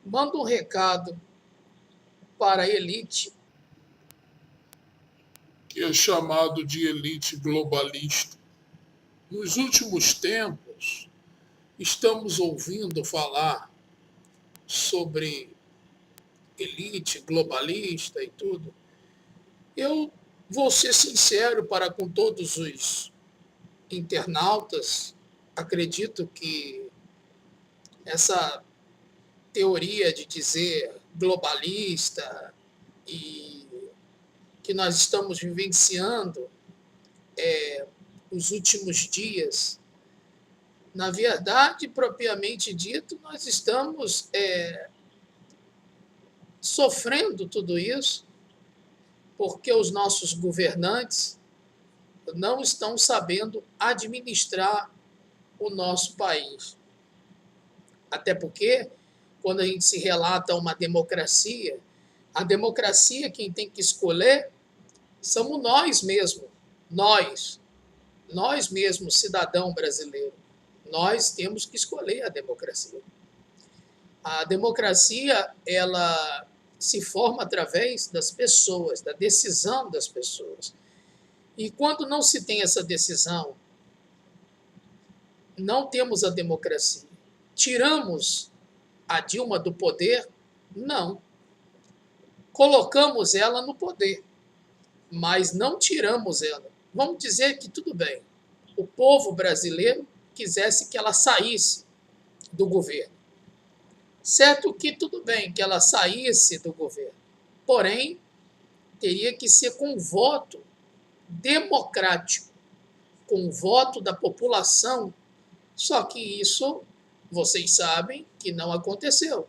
Manda um recado para a elite, que é chamado de elite globalista. Nos últimos tempos, estamos ouvindo falar sobre elite globalista e tudo. Eu vou ser sincero para com todos os internautas, acredito que essa teoria de dizer globalista e que nós estamos vivenciando os últimos dias, na verdade, propriamente dito, nós estamos sofrendo tudo isso porque os nossos governantes não estão sabendo administrar o nosso país. Até porque, quando a gente se relata uma democracia, a democracia quem tem que escolher somos nós mesmos. Nós mesmos, cidadão brasileiro. Nós temos que escolher a democracia. A democracia, ela se forma através das pessoas, da decisão das pessoas. E quando não se tem essa decisão, não temos a democracia. Tiramos a Dilma do poder? Não. Colocamos ela no poder, mas não tiramos ela. Vamos dizer que tudo bem. O povo brasileiro quisesse que ela saísse do governo. Certo que tudo bem que ela saísse do governo, porém, teria que ser com voto democrático, com voto da população. Só que isso, vocês sabem que não aconteceu.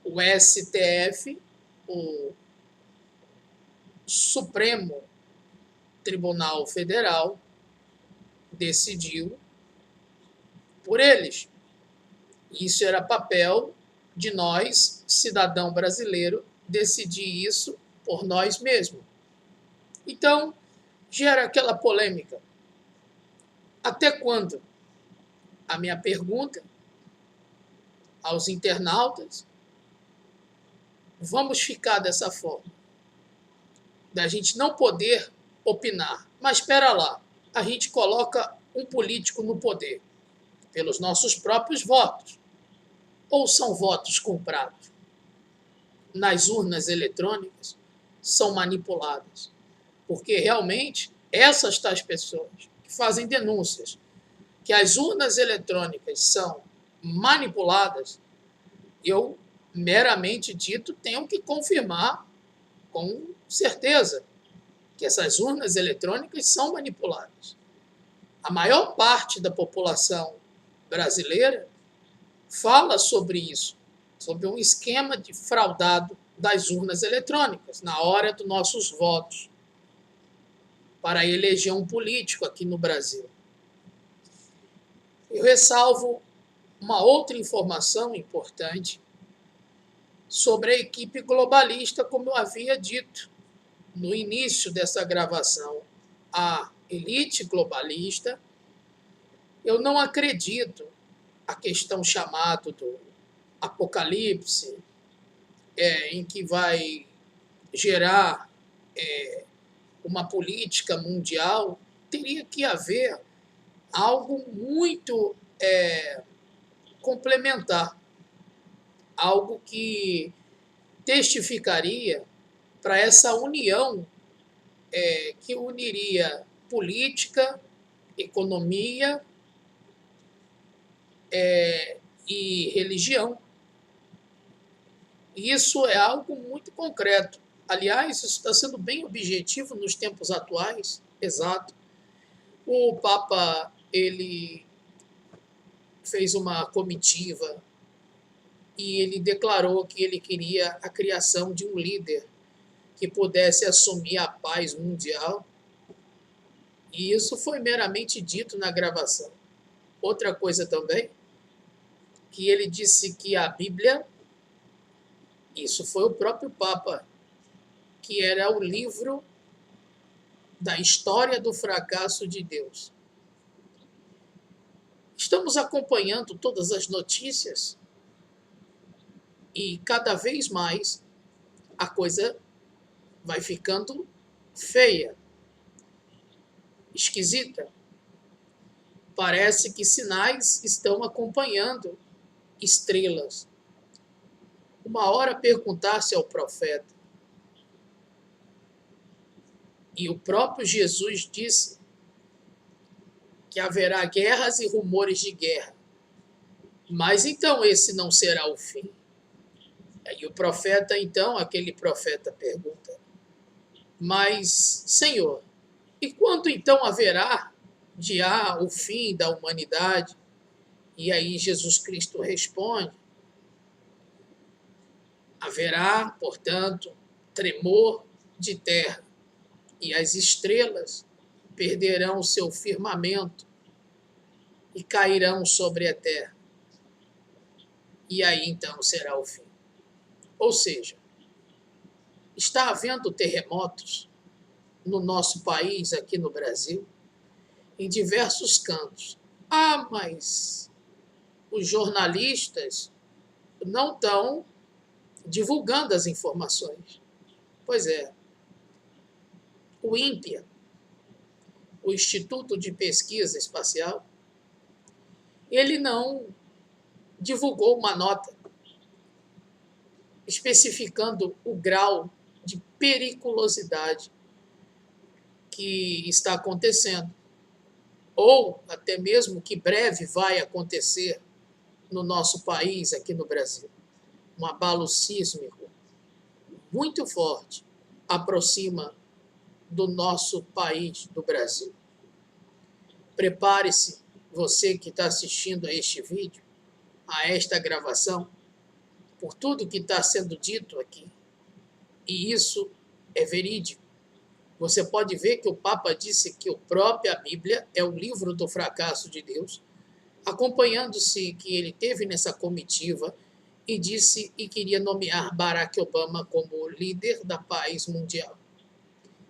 O STF, o Supremo Tribunal Federal, decidiu por eles. Isso era papel de nós, cidadão brasileiro, decidir isso por nós mesmos. Então, gera aquela polêmica. Até quando? A minha pergunta aos internautas, vamos ficar dessa forma, da gente não poder opinar. Mas espera lá, a gente coloca um político no poder pelos nossos próprios votos, ou são votos comprados? Nas urnas eletrônicas, são manipuladas. Porque realmente, essas tais pessoas que fazem denúncias que as urnas eletrônicas são manipuladas, eu, meramente dito, tenho que confirmar com certeza que essas urnas eletrônicas são manipuladas. A maior parte da população brasileira fala sobre isso, sobre um esquema de fraudado das urnas eletrônicas na hora dos nossos votos para eleger um político aqui no Brasil. Eu ressalvo uma outra informação importante sobre a equipe globalista, como eu havia dito no início dessa gravação. A elite globalista, eu não acredito a questão chamada do apocalipse, em que vai gerar uma política mundial, teria que haver algo muito complementar, algo que testificaria para essa união que uniria política, economia e religião. Isso é algo muito concreto. Aliás, isso está sendo bem objetivo nos tempos atuais, exato. O Papa, ele fez uma comitiva e ele declarou que ele queria a criação de um líder que pudesse assumir a paz mundial. E isso foi meramente dito na gravação. Outra coisa também, que ele disse que a Bíblia, isso foi o próprio Papa, que era o livro da história do fracasso de Deus. Estamos acompanhando todas as notícias E cada vez mais a coisa vai ficando feia, esquisita. Parece que sinais estão acompanhando estrelas. Uma hora perguntasse ao profeta, e o próprio Jesus disse que haverá guerras e rumores de guerra. Mas então esse não será o fim. E o profeta, então, aquele profeta pergunta, mas, Senhor, e quando então haverá o fim da humanidade? E aí Jesus Cristo responde, haverá, portanto, tremor de terra, e as estrelas perderão o seu firmamento e cairão sobre a terra. E aí então será o fim. Ou seja, está havendo terremotos no nosso país, aqui no Brasil, em diversos cantos. Ah, mas os jornalistas não estão divulgando as informações. Pois é, o INPEA, o Instituto de Pesquisa Espacial, ele não divulgou uma nota especificando o grau de periculosidade que está acontecendo, ou até mesmo que breve vai acontecer no nosso país, aqui no Brasil. Um abalo sísmico muito forte aproxima do nosso país, do Brasil. Prepare-se, você que está assistindo a este vídeo, a esta gravação, por tudo que está sendo dito aqui. E isso é verídico. Você pode ver que o Papa disse que a própria Bíblia é o livro do fracasso de Deus, acompanhando-se que ele teve nessa comitiva e disse e queria nomear Barack Obama como líder da paz mundial.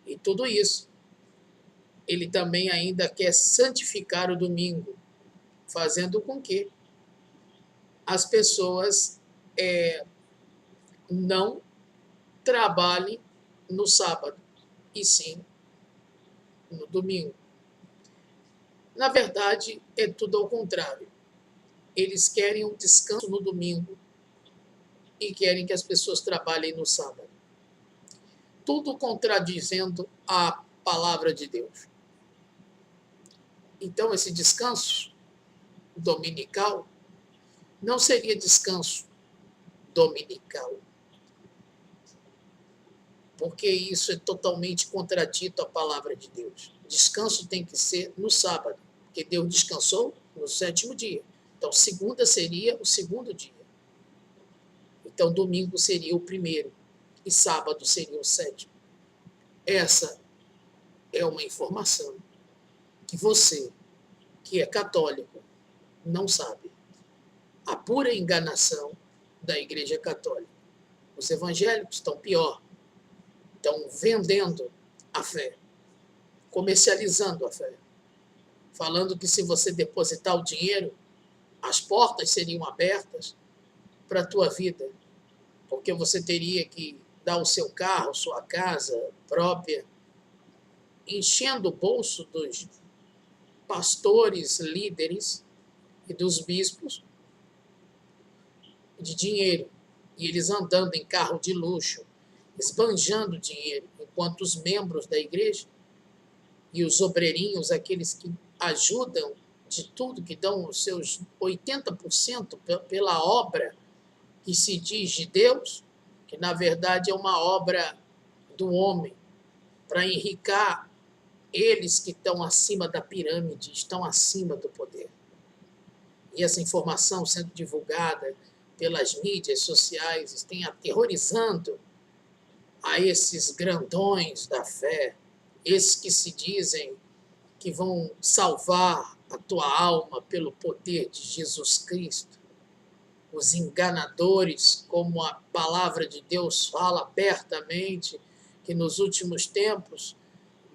E tudo isso, ele também ainda quer santificar o domingo, fazendo com que as pessoas não trabalhem no sábado, e sim no domingo. Na verdade, é tudo ao contrário. Eles querem um descanso no domingo e querem que as pessoas trabalhem no sábado. Tudo contradizendo a palavra de Deus. Então, esse descanso dominical não seria descanso dominical, porque isso é totalmente contradito à palavra de Deus. Descanso tem que ser no sábado, porque Deus descansou no 7º dia. Então, segunda seria o 2º dia. Então, domingo seria o 1º e sábado seria o 7º. Essa é uma informação que você, que é católico, não sabe. A pura enganação da Igreja Católica. Os evangélicos estão pior. Estão vendendo a fé, comercializando a fé, falando que se você depositar o dinheiro, as portas seriam abertas para a tua vida, porque você teria que dar o seu carro, sua casa própria, enchendo o bolso dos pastores, líderes e dos bispos de dinheiro, e eles andando em carro de luxo, esbanjando dinheiro, enquanto os membros da igreja e os obreirinhos, aqueles que ajudam de tudo, que dão os seus 80% pela obra que se diz de Deus, que na verdade é uma obra do homem, para enricar eles que estão acima da pirâmide, estão acima do poder. E essa informação sendo divulgada pelas mídias sociais, tem aterrorizando a esses grandões da fé, esses que se dizem que vão salvar a tua alma pelo poder de Jesus Cristo, os enganadores, como a palavra de Deus fala abertamente, que nos últimos tempos,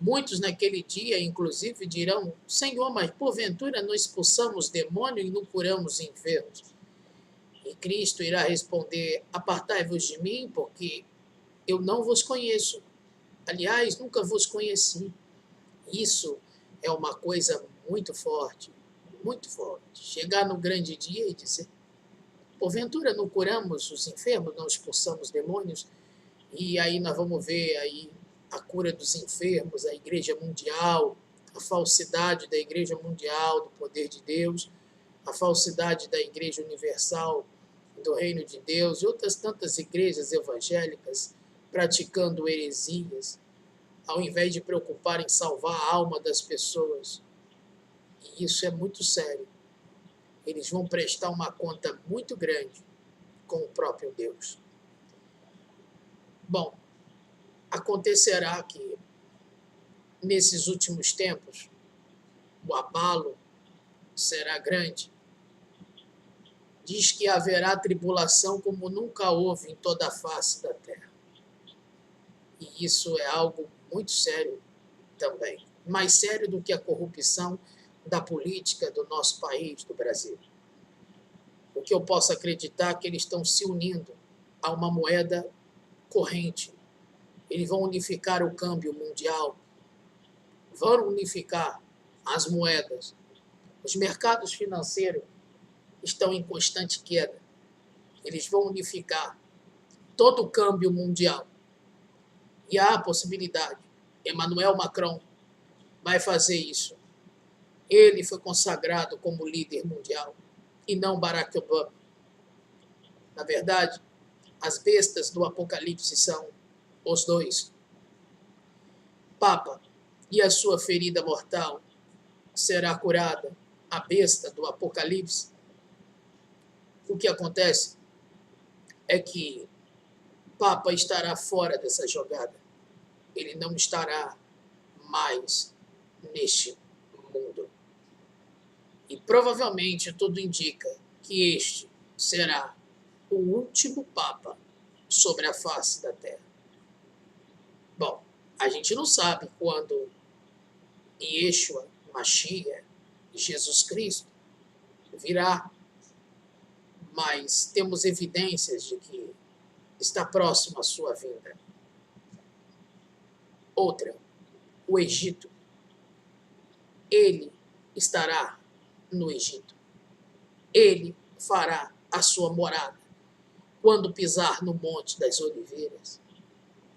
muitos naquele dia, inclusive, dirão, Senhor, mas porventura não expulsamos demônio e não curamos enfermos. E Cristo irá responder: apartai-vos de mim, porque eu não vos conheço. Aliás, nunca vos conheci. Isso é uma coisa muito forte, muito forte. Chegar no grande dia e dizer: porventura não curamos os enfermos, não expulsamos demônios? E aí nós vamos ver aí a cura dos enfermos, a Igreja Mundial, a falsidade da Igreja Mundial, do poder de Deus, a falsidade da Igreja Universal, do Reino de Deus, e outras tantas igrejas evangélicas praticando heresias, ao invés de preocupar em salvar a alma das pessoas. E isso é muito sério. Eles vão prestar uma conta muito grande com o próprio Deus. Bom, acontecerá que, nesses últimos tempos, o abalo será grande. Diz que haverá tribulação como nunca houve em toda a face da terra. E isso é algo muito sério também. Mais sério do que a corrupção da política do nosso país, do Brasil. O que eu posso acreditar é que eles estão se unindo a uma moeda corrente. Eles vão unificar o câmbio mundial, vão unificar as moedas. Os mercados financeiros estão em constante queda. Eles vão unificar todo o câmbio mundial. E há a possibilidade. Emmanuel Macron vai fazer isso. Ele foi consagrado como líder mundial e não Barack Obama. Na verdade, as bestas do Apocalipse são os dois. Papa e a sua ferida mortal será curada. A besta do Apocalipse. O que acontece é que Papa estará fora dessa jogada. Ele não estará mais neste mundo. E provavelmente tudo indica que este será o último Papa sobre a face da Terra. Bom, a gente não sabe quando Yeshua, Mashiach, Jesus Cristo, virá, mas temos evidências de que está próximo a sua vinda. Outra, o Egito. Ele estará no Egito. Ele fará a sua morada. Quando pisar no Monte das Oliveiras,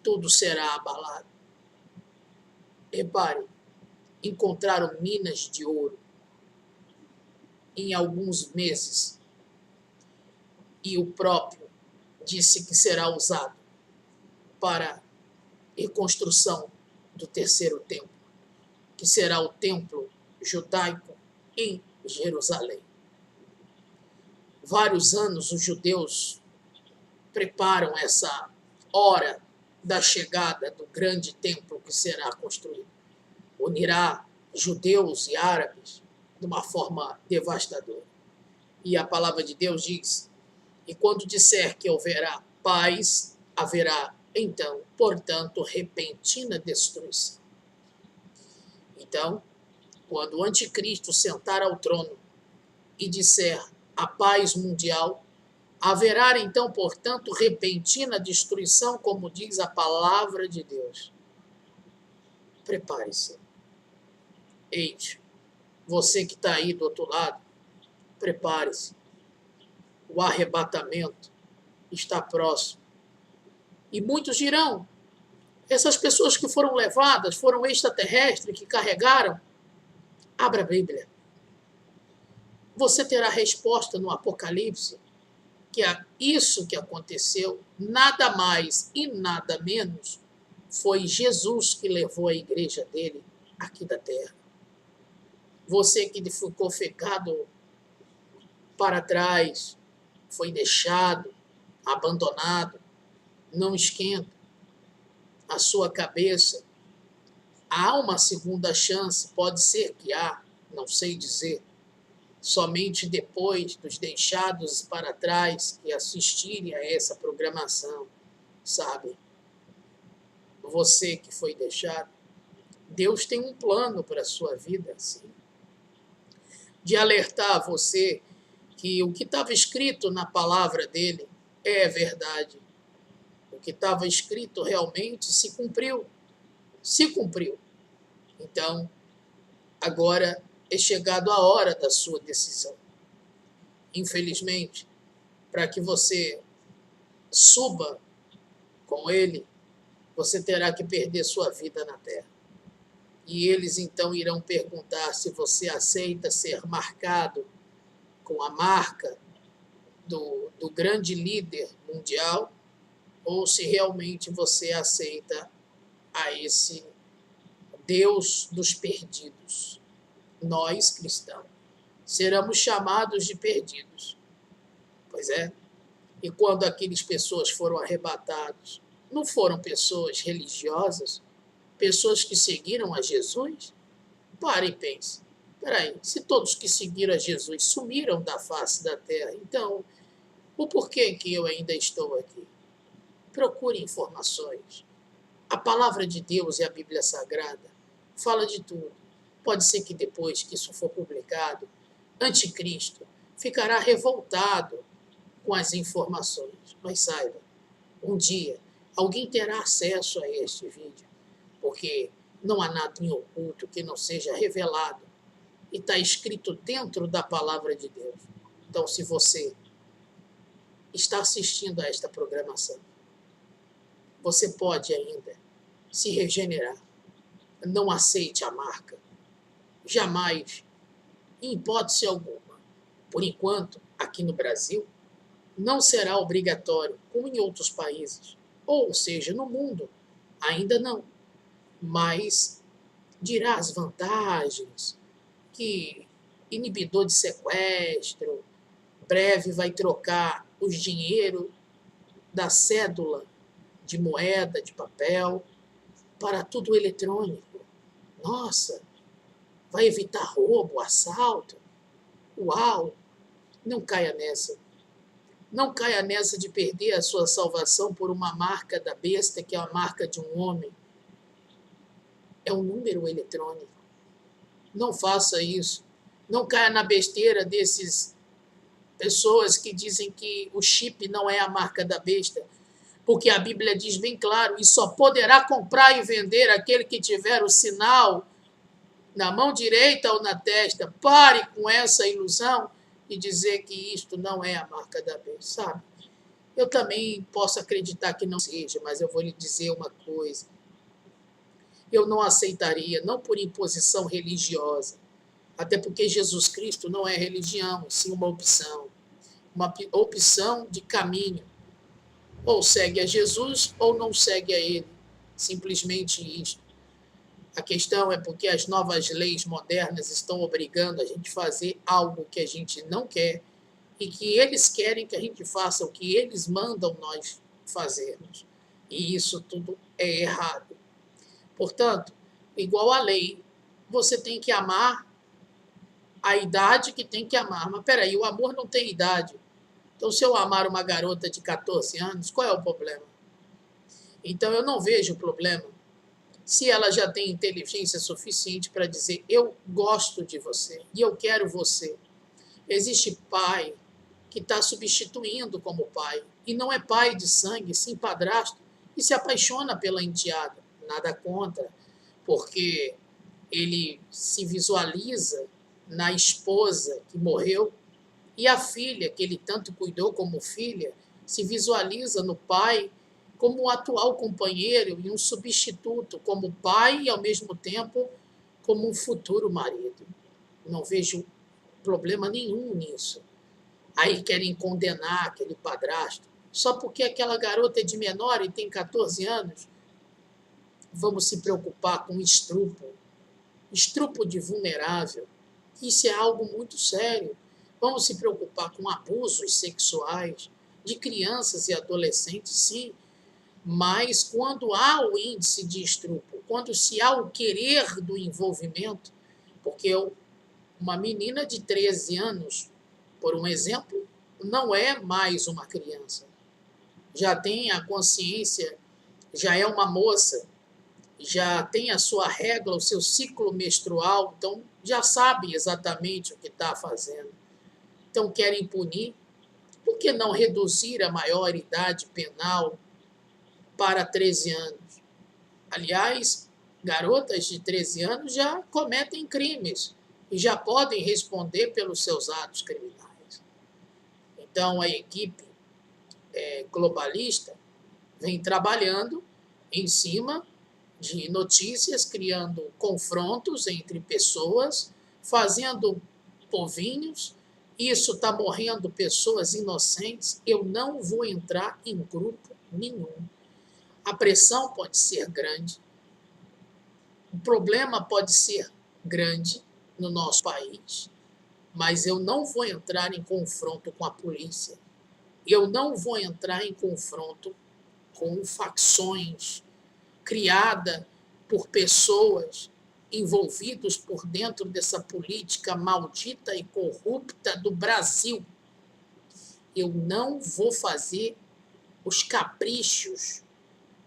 tudo será abalado. Repare, encontraram minas de ouro em alguns meses e o próprio disse que será usado para reconstrução do terceiro templo, que será o templo judaico em Jerusalém. Vários anos os judeus preparam essa hora da chegada do grande templo que será construído. Unirá judeus e árabes de uma forma devastadora. E a palavra de Deus diz: e quando disser que haverá paz, haverá, então, portanto, repentina destruição. Então, quando o anticristo sentar ao trono e disser a paz mundial, haverá, então, portanto, repentina destruição, como diz a palavra de Deus. Prepare-se. Eite, você que está aí do outro lado, prepare-se. O arrebatamento está próximo. E muitos dirão, essas pessoas que foram levadas, foram extraterrestres que carregaram. Abra a Bíblia. Você terá resposta no Apocalipse que isso que aconteceu, nada mais e nada menos, foi Jesus que levou a igreja dele aqui da terra. Você que ficou ficado para trás, foi deixado, abandonado, não esquenta a sua cabeça. Há uma segunda chance, pode ser que há, não sei dizer. Somente depois dos deixados para trás que assistirem a essa programação, sabe? Você que foi deixado, Deus tem um plano para a sua vida, sim. De alertar você que o que estava escrito na palavra dele é verdade. O que estava escrito realmente se cumpriu. Se cumpriu. Então, agora é chegado a hora da sua decisão. Infelizmente, para que você suba com ele, você terá que perder sua vida na terra. E eles então irão perguntar se você aceita ser marcado com a marca do grande líder mundial ou se realmente você aceita a esse Deus dos perdidos. Nós, cristãos, seremos chamados de perdidos. Pois é. E quando aquelas pessoas foram arrebatados, não foram pessoas religiosas, pessoas que seguiram a Jesus? Pare e pense. Espera aí, se todos que seguiram a Jesus sumiram da face da terra, então, o porquê que eu ainda estou aqui? Procure informações. A palavra de Deus e a Bíblia Sagrada fala de tudo. Pode ser que depois que isso for publicado, Anticristo ficará revoltado com as informações. Mas saiba, um dia alguém terá acesso a este vídeo, porque não há nada em oculto que não seja revelado e está escrito dentro da palavra de Deus. Então, se você está assistindo a esta programação, você pode ainda se regenerar. Não aceite a marca. Jamais, em hipótese alguma. Por enquanto, aqui no Brasil, não será obrigatório, como em outros países, ou seja, no mundo, ainda não. Mas dirá as vantagens, que inibidor de sequestro, breve vai trocar os dinheiro da cédula de moeda, de papel, para tudo eletrônico. Nossa, vai evitar roubo, assalto. Uau! Não caia nessa. Não caia nessa de perder a sua salvação por uma marca da besta, que é a marca de um homem. É um número eletrônico. Não faça isso. Não caia na besteira desses pessoas que dizem que o chip não é a marca da besta, porque a Bíblia diz bem claro, e só poderá comprar e vender aquele que tiver o sinal na mão direita ou na testa. Pare com essa ilusão e dizer que isto não é a marca da besta, sabe? Eu também posso acreditar que não seja, mas eu vou lhe dizer uma coisa. Eu não aceitaria, não por imposição religiosa, até porque Jesus Cristo não é religião, sim uma opção de caminho. Ou segue a Jesus ou não segue a ele. Simplesmente isso. A questão é porque as novas leis modernas estão obrigando a gente a fazer algo que a gente não quer e que eles querem que a gente faça o que eles mandam nós fazermos. E isso tudo é errado. Portanto, igual à lei, você tem que amar a idade que tem que amar. Mas peraí, o amor não tem idade. Então, se eu amar uma garota de 14 anos, qual é o problema? Então, eu não vejo problema se ela já tem inteligência suficiente para dizer eu gosto de você e eu quero você. Existe pai que está substituindo como pai, e não é pai de sangue, sim padrasto, e se apaixona pela enteada. Nada contra, porque ele se visualiza na esposa que morreu, e a filha, que ele tanto cuidou como filha, se visualiza no pai como um atual companheiro e um substituto, como pai e, ao mesmo tempo, como um futuro marido. Não vejo problema nenhum nisso. Aí querem condenar aquele padrasto, só porque aquela garota é de menor e tem 14 anos. Vamos se preocupar com estupro de vulnerável. Isso é algo muito sério. Vamos se preocupar com abusos sexuais de crianças e adolescentes, sim, mas quando há o índice de estupro, quando se há o querer do envolvimento, porque uma menina de 13 anos, por um exemplo, não é mais uma criança. Já tem a consciência, já é uma moça, já tem a sua regra, o seu ciclo menstrual, então já sabe exatamente o que está fazendo. Então querem punir. Por que não reduzir a maioridade penal para 13 anos? Aliás, garotas de 13 anos já cometem crimes e já podem responder pelos seus atos criminais. Então, a equipe globalista vem trabalhando em cima de notícias, criando confrontos entre pessoas, fazendo povinhos. Isso está morrendo pessoas inocentes. Eu não vou entrar em grupo nenhum. A pressão pode ser grande, o problema pode ser grande no nosso país, mas eu não vou entrar em confronto com a polícia. Eu não vou entrar em confronto com facções criadas por pessoas envolvidas por dentro dessa política maldita e corrupta do Brasil. Eu não vou fazer os caprichos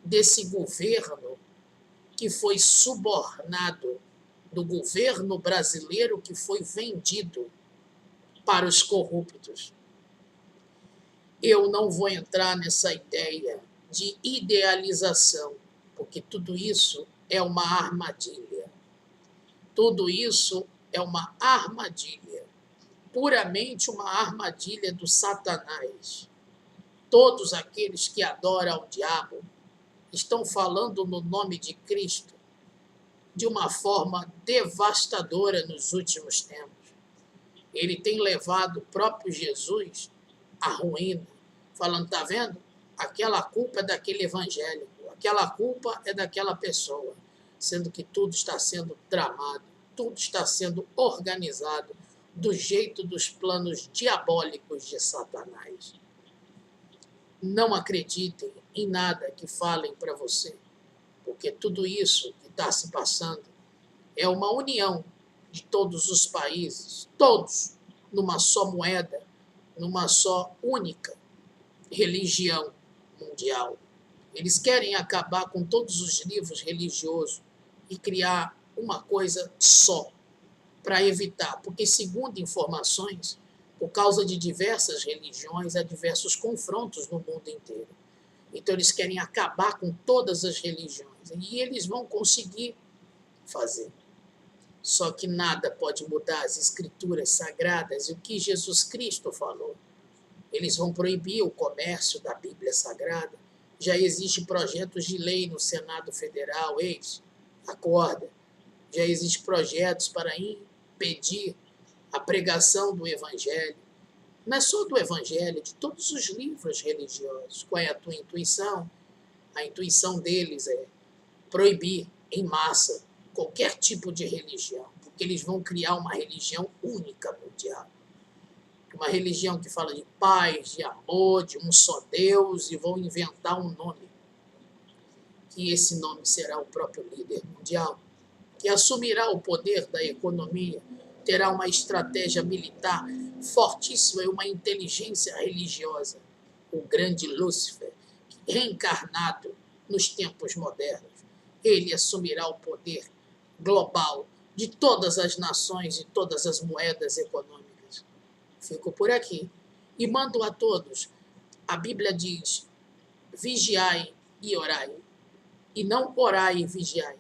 desse governo que foi subornado, do governo brasileiro que foi vendido para os corruptos. Eu não vou entrar nessa ideia de idealização, porque tudo isso é uma armadilha. Tudo isso é uma armadilha, puramente uma armadilha do Satanás. Todos aqueles que adoram ao diabo estão falando no nome de Cristo de uma forma devastadora nos últimos tempos. Ele tem levado o próprio Jesus à ruína, falando, está vendo? Aquela culpa é daquele evangélico, aquela culpa é daquela pessoa, sendo que tudo está sendo tramado, tudo está sendo organizado do jeito dos planos diabólicos de Satanás. Não acreditem em nada que falem para você, porque tudo isso que está se passando é uma união de todos os países, todos numa só moeda, numa só única religião mundial. Eles querem acabar com todos os livros religiosos e criar uma coisa só, para evitar, porque, segundo informações, por causa de diversas religiões, há diversos confrontos no mundo inteiro. Então, eles querem acabar com todas as religiões. E eles vão conseguir fazer. Só que nada pode mudar as escrituras sagradas e o que Jesus Cristo falou. Eles vão proibir o comércio da Bíblia Sagrada. Já existem projetos de lei no Senado Federal. Acorda. Já existem projetos para impedir a pregação do Evangelho. Não é só do Evangelho, de todos os livros religiosos. Qual é a tua intuição? A intuição deles é proibir em massa qualquer tipo de religião, porque eles vão criar uma religião única mundial. Uma religião que fala de paz, de amor, de um só Deus, e vão inventar um nome. Que esse nome será o próprio líder mundial, que assumirá o poder da economia, terá uma estratégia militar fortíssima e uma inteligência religiosa. O grande Lúcifer, reencarnado nos tempos modernos, ele assumirá o poder global de todas as nações e todas as moedas econômicas. Fico por aqui e mando a todos. A Bíblia diz, vigiai e orai, e não orai e vigiai,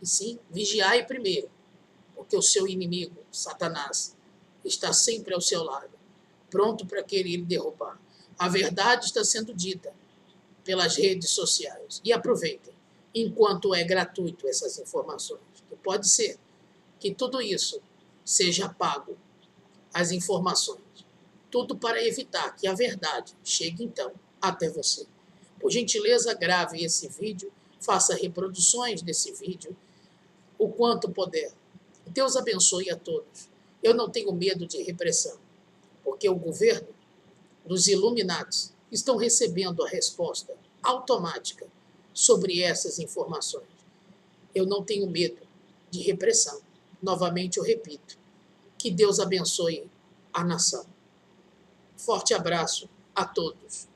e sim, vigiai primeiro, porque o seu inimigo, Satanás, está sempre ao seu lado, pronto para querer derrubar. A verdade está sendo dita pelas redes sociais. E aproveitem, enquanto é gratuito essas informações. Que pode ser que tudo isso seja pago, as informações. Tudo para evitar que a verdade chegue, então, até você. Por gentileza, grave esse vídeo, faça reproduções desse vídeo, o quanto puder. Deus abençoe a todos. Eu não tenho medo de repressão, porque o governo dos Illuminati estão recebendo a resposta automática sobre essas informações. Eu não tenho medo de repressão. Novamente eu repito, que Deus abençoe a nação. Forte abraço a todos,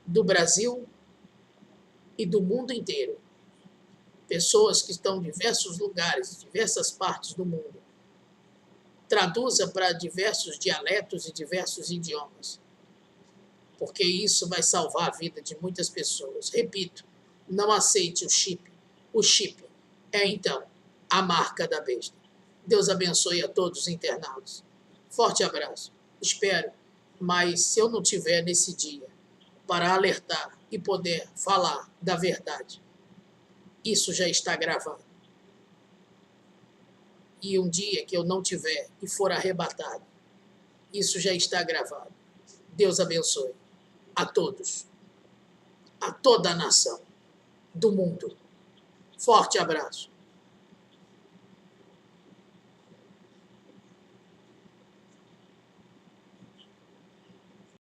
do Brasil e do mundo inteiro. Pessoas que estão em diversos lugares, diversas partes do mundo, traduza para diversos dialetos e diversos idiomas, porque isso vai salvar a vida de muitas pessoas. Repito, não aceite o chip. O chip é, então, a marca da besta. Deus abençoe a todos os internautas. Forte abraço. Espero, mas se eu não tiver nesse dia para alertar e poder falar da verdade, isso já está gravado. E um dia que eu não tiver e for arrebatado, isso já está gravado. Deus abençoe a todos, a toda a nação do mundo. Forte abraço.